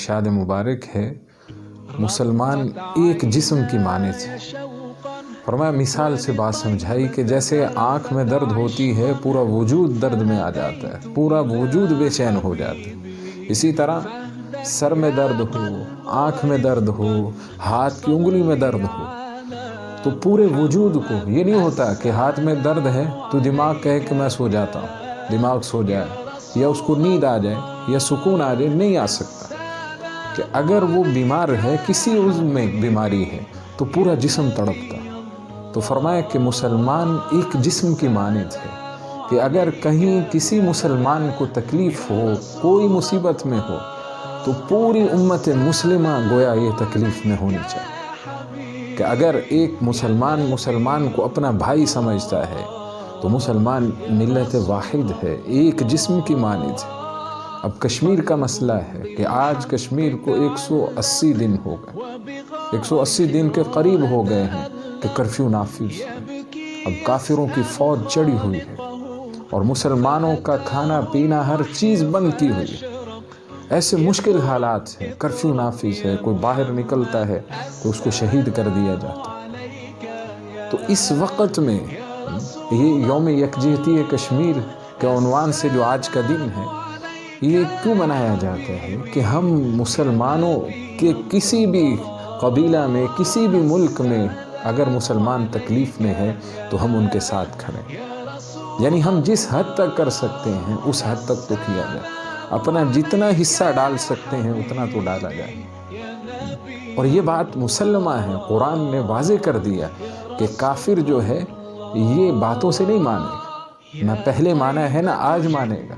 ارشاد مبارک ہے مسلمان ایک جسم کی مانند ہے۔ فرمایا مثال سے بات سمجھائی کہ جیسے آنکھ میں درد ہوتی ہے پورا وجود درد میں آ جاتا ہے، پورا وجود بے چین ہو جاتا ہے، اسی طرح سر میں درد ہو، آنکھ میں درد ہو، ہاتھ کی انگلی میں درد ہو تو پورے وجود کو، یہ نہیں ہوتا کہ ہاتھ میں درد ہے تو دماغ کہے کہ میں سو جاتا ہوں، دماغ سو جائے یا اس کو نیند آ جائے یا سکون آ جائے، نہیں آ سکتا۔ کہ اگر وہ بیمار ہے، کسی عضو میں بیماری ہے تو پورا جسم تڑپتا۔ تو فرمایا کہ مسلمان ایک جسم کی مانند ہے کہ اگر کہیں کسی مسلمان کو تکلیف ہو، کوئی مصیبت میں ہو تو پوری امت مسلمہ گویا یہ تکلیف میں ہونی چاہیے۔ کہ اگر ایک مسلمان کو اپنا بھائی سمجھتا ہے تو مسلمان ملت واحد ہے، ایک جسم کی مانند ہے۔ اب کشمیر کا مسئلہ ہے کہ آج کشمیر کو 180 دن ہو گئے، 180 دن کے قریب ہو گئے ہیں کہ کرفیو نافذ ہے۔ اب کافروں کی فوج چڑھی ہوئی ہے اور مسلمانوں کا کھانا پینا ہر چیز بند کی ہوئی ہے۔ ایسے مشکل حالات ہیں، کرفیو نافذ ہے، کوئی باہر نکلتا ہے تو اس کو شہید کر دیا جاتا ہے۔ تو اس وقت میں یہ یوم یکجہتی کشمیر کے عنوان سے جو آج کا دن ہے، یہ کیوں منایا جاتا ہے کہ ہم مسلمانوں کے کسی بھی قبیلہ میں، کسی بھی ملک میں اگر مسلمان تکلیف میں ہے تو ہم ان کے ساتھ کھڑے ہیں۔ یعنی ہم جس حد تک کر سکتے ہیں اس حد تک تو کیا جائے، اپنا جتنا حصہ ڈال سکتے ہیں اتنا تو ڈالا جائے۔ اور یہ بات مسلمہ ہے، قرآن نے واضح کر دیا کہ کافر جو ہے یہ باتوں سے نہیں مانے گا، نہ پہلے مانا ہے نہ آج مانے گا،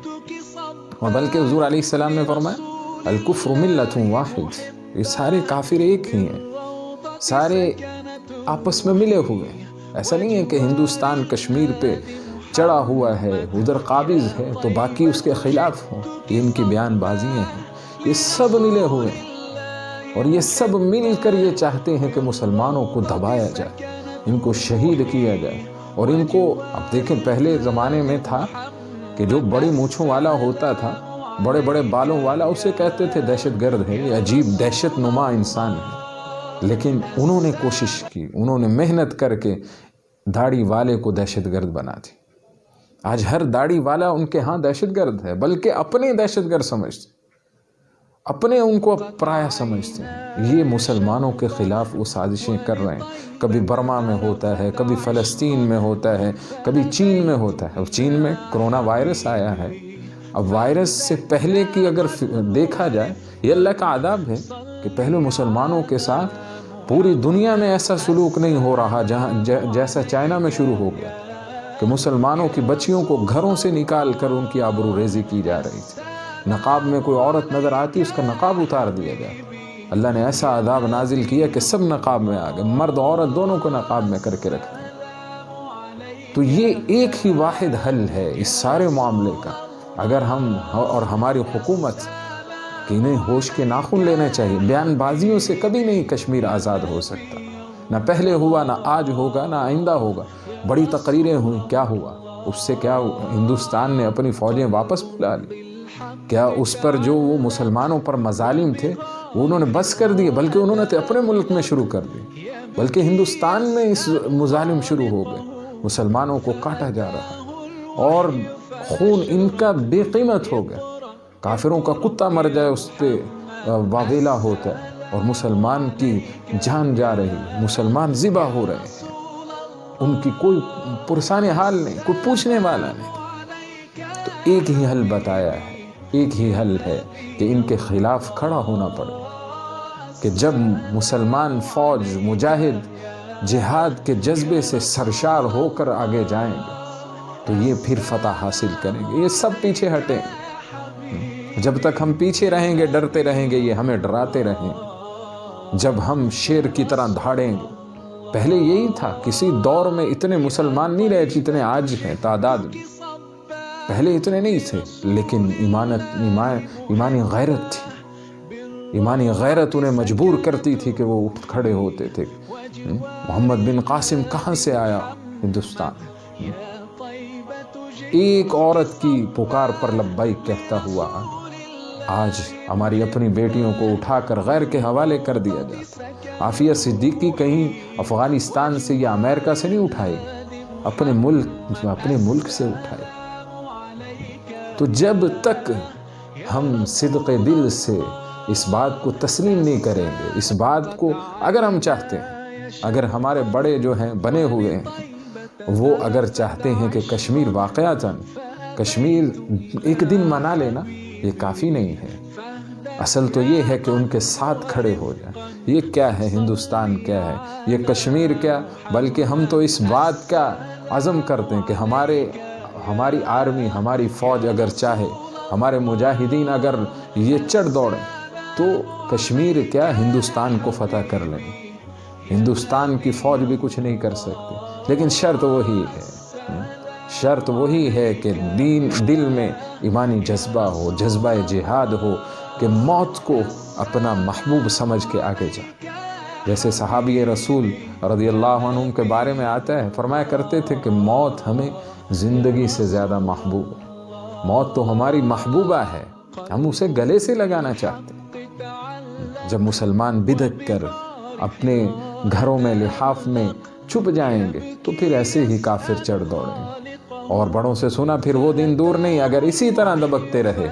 اور بلکہ حضور علیہ السلام نے فرمایا الکفر ملت واحد، یہ سارے کافر ایک ہی ہیں، سارے آپس میں ملے ہوئے ہیں۔ ایسا نہیں ہے کہ ہندوستان کشمیر پہ چڑھا ہوا ہے، ادھر قابض ہے تو باقی اس کے خلاف ہوں، یہ ان کی بیان بازیاں ہیں۔ یہ سب ملے ہوئے ہیں اور یہ سب مل کر یہ چاہتے ہیں کہ مسلمانوں کو دبایا جائے، ان کو شہید کیا جائے۔ اور ان کو اب دیکھیں، پہلے زمانے میں تھا کہ جو بڑی مونچھوں والا ہوتا تھا، بڑے بڑے بالوں والا، اسے کہتے تھے دہشت گرد ہے، یہ عجیب دہشت نما انسان ہے۔ لیکن انہوں نے کوشش کی، انہوں نے محنت کر کے داڑھی والے کو دہشت گرد بنا دی۔ آج ہر داڑھی والا ان کے ہاں دہشت گرد ہے، بلکہ اپنے دہشت گرد سمجھتے ہیں، اپنے ان کو پرایا سمجھتے ہیں۔ یہ مسلمانوں کے خلاف وہ سازشیں کر رہے ہیں۔ کبھی برما میں ہوتا ہے، کبھی فلسطین میں ہوتا ہے، کبھی چین میں ہوتا ہے۔ اور چین میں کرونا وائرس آیا ہے۔ اب وائرس سے پہلے کی اگر دیکھا جائے، یہ اللہ کا عذاب ہے کہ پہلے مسلمانوں کے ساتھ پوری دنیا میں ایسا سلوک نہیں ہو رہا جیسا چائنا میں شروع ہو گیا، کہ مسلمانوں کی بچیوں کو گھروں سے نکال کر ان کی آبرو ریزی کی جا رہی تھی۔ نقاب میں کوئی عورت نظر آتی اس کا نقاب اتار دیا گیا۔ اللہ نے ایسا عذاب نازل کیا کہ سب نقاب میں آ گئے، مرد عورت دونوں کو نقاب میں کر کے رکھ دیا۔ تو یہ ایک ہی واحد حل ہے اس سارے معاملے کا۔ اگر ہم اور ہماری حکومت کہ انہیں ہوش کے ناخن لینے چاہیے، بیان بازیوں سے کبھی نہیں کشمیر آزاد ہو سکتا، نہ پہلے ہوا، نہ آج ہوگا، نہ آئندہ ہوگا۔ بڑی تقریریں ہوئیں، کیا ہوا اس سے؟ کیا ہندوستان نے اپنی فوجیں واپس بلا لی؟ کیا اس پر جو وہ مسلمانوں پر مظالم تھے وہ انہوں نے بس کر دیے؟ بلکہ انہوں نے اپنے ملک میں شروع کر دی، بلکہ ہندوستان میں اس مظالم شروع ہو گئے، مسلمانوں کو کاٹا جا رہا ہے اور خون ان کا بے قیمت ہو گیا۔ کافروں کا کتا مر جائے اس پہ واویلا ہوتا ہے، اور مسلمان کی جان جا رہی، مسلمان ذبح ہو رہے ہیں، ان کی کوئی پرسان حال نہیں، کوئی پوچھنے والا نہیں۔ تو ایک ہی حل بتایا ہے، ایک ہی حل ہے کہ ان کے خلاف کھڑا ہونا پڑے، کہ جب مسلمان فوج مجاہد جہاد کے جذبے سے سرشار ہو کر آگے جائیں گے تو یہ پھر فتح حاصل کریں گے۔ یہ سب پیچھے ہٹیں گے۔ جب تک ہم پیچھے رہیں گے، ڈرتے رہیں گے، یہ ہمیں ڈراتے رہیں گے۔ جب ہم شیر کی طرح دھاڑیں گے، پہلے یہی تھا، کسی دور میں اتنے مسلمان نہیں رہے جتنے آج ہیں تعداد میں، پہلے اتنے نہیں تھے، لیکن ایمانی غیرت تھی، ایمانی غیرت انہیں مجبور کرتی تھی کہ وہ اٹھ کھڑے ہوتے تھے۔ محمد بن قاسم کہاں سے آیا ہندوستان؟ ایک عورت کی پکار پر لبیک کہتا ہوا آج ہماری اپنی بیٹیوں کو اٹھا کر غیر کے حوالے کر دیا جاتا ہے۔ عافیہ صدیقی کہیں افغانستان سے یا امریکہ سے نہیں اٹھائی، اپنے ملک سے اٹھائی۔ تو جب تک ہم صدق دل سے اس بات کو تسلیم نہیں کریں گے، اس بات کو اگر ہم چاہتے ہیں، اگر ہمارے بڑے جو ہیں بنے ہوئے ہیں وہ اگر چاہتے ہیں کہ کشمیر واقعتاً کشمیر ایک دن منا لینا، یہ کافی نہیں ہے۔ اصل تو یہ ہے کہ ان کے ساتھ کھڑے ہو جائیں۔ یہ کیا ہے ہندوستان، کیا ہے یہ کشمیر، کیا بلکہ ہم تو اس بات کا عزم کرتے ہیں کہ ہماری آرمی، ہماری فوج اگر چاہے، ہمارے مجاہدین اگر یہ چڑھ دوڑیں تو کشمیر کیا ہندوستان کو فتح کر لیں۔ ہندوستان کی فوج بھی کچھ نہیں کر سکتی، لیکن شرط وہی ہے کہ دل میں ایمانی جذبہ ہو، جذبہ جہاد ہو، کہ موت کو اپنا محبوب سمجھ کے آگے جائے۔ جیسے صحابی رسول رضی اللہ عنہ کے بارے میں آتا ہے، فرمایا کرتے تھے کہ موت ہمیں زندگی سے زیادہ محبوب ہے۔ موت تو ہماری محبوبہ ہے، ہم اسے گلے سے لگانا چاہتے ہیں۔ جب مسلمان بدک کر اپنے گھروں میں لحاف میں چھپ جائیں گے تو پھر ایسے ہی کافر چڑھ دوڑیں گے۔ اور بڑوں سے سنا پھر وہ دن دور نہیں، اگر اسی طرح دبکتے رہے